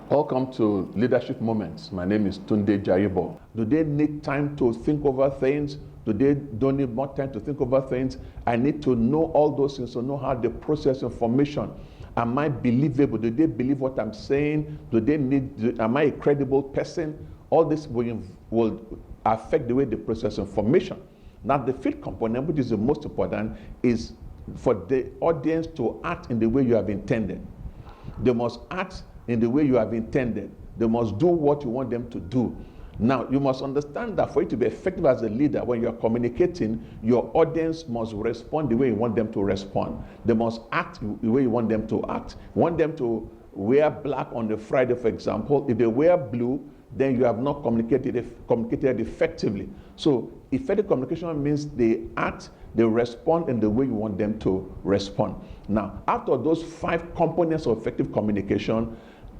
Welcome to Leadership Moments. My name is Tunde Jaiyebo. Do they need time to think over things? Do they don't need more time to think over things? I need to know all those things to know how they process information. Am I believable? Do they believe what I'm saying? Am I a credible person? All this will affect the way they process information. Now, the fifth component, which is the most important, is for the audience to act in the way you have intended. They must act in the way you have intended. They must do what you want them to do. Now, you must understand that for you to be effective as a leader, when you are communicating, your audience must respond the way you want them to respond. They must act the way you want them to act. You want them to wear black on the Friday, for example. If they wear blue, then you have not communicated effectively. So effective communication means they act, they respond in the way you want them to respond. Now, out of those 5 components of effective communication,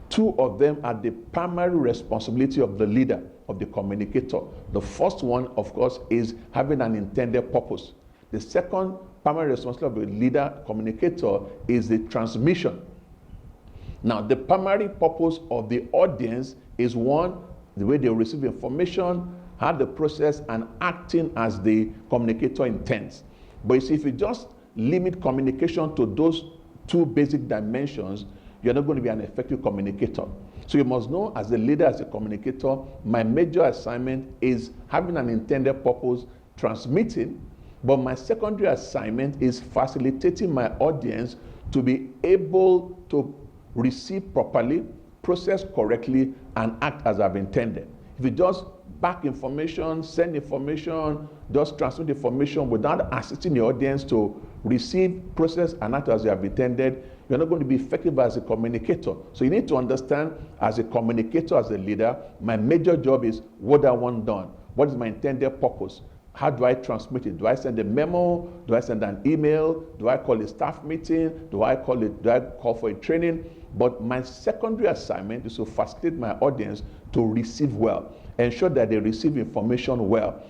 2 of them are the primary responsibility of the leader, of the communicator. The first one, of course, is having an intended purpose. The second primary responsibility of the leader communicator is the transmission. Now, the primary purpose of the audience is one, the way they receive information, how they process, and acting as the communicator intends. But you see, if you just limit communication to those 2 basic dimensions, you're not going to be an effective communicator. So you must know, as a leader, as a communicator, my major assignment is having an intended purpose, transmitting, but my secondary assignment is facilitating my audience to be able to receive properly, process correctly, and act as I've intended. If you just back information, send information, just transmit information without assisting the audience to receive, process, and act as you have intended, you're not going to be effective as a communicator. So you need to understand, as a communicator, as a leader, my major job is what I want done. What is my intended purpose? How do I transmit it? Do I send a memo? Do I send an email? Do I call a staff meeting? Do I call for a training? But my secondary assignment is to facilitate my audience to receive well, ensure that they receive information well.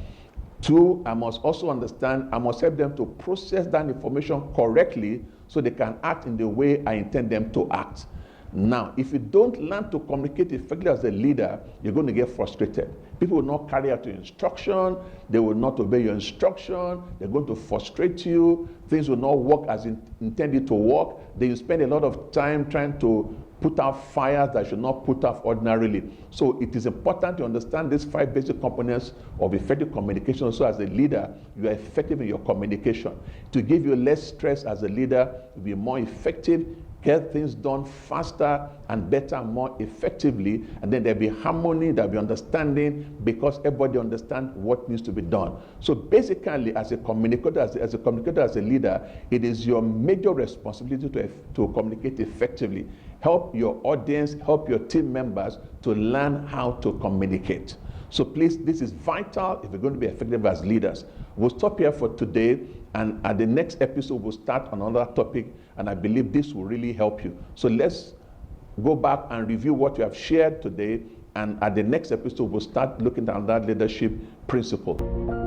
2, I must also understand, I must help them to process that information correctly so they can act in the way I intend them to act. Now, if you don't learn to communicate effectively as a leader, you're going to get frustrated. People will not carry out your instruction. They will not obey your instruction. They're going to frustrate you. Things will not work as intended to work. Then you spend a lot of time trying to put out fires that should not put out ordinarily. So it is important to understand these 5 basic components of effective communication. So as a leader, you are effective in your communication. To give you less stress as a leader, to be more effective, get things done faster and better, more effectively, and then there'll be harmony, there'll be understanding, because everybody understands what needs to be done. So basically, as a communicator, as a leader, it is your major responsibility to communicate effectively. Help your audience, help your team members to learn how to communicate. So please, this is vital if you're going to be effective as leaders. We'll stop here for today, and at the next episode, we'll start on another topic, and I believe this will really help you. So let's go back and review what you have shared today, and at the next episode, we'll start looking at that leadership principle.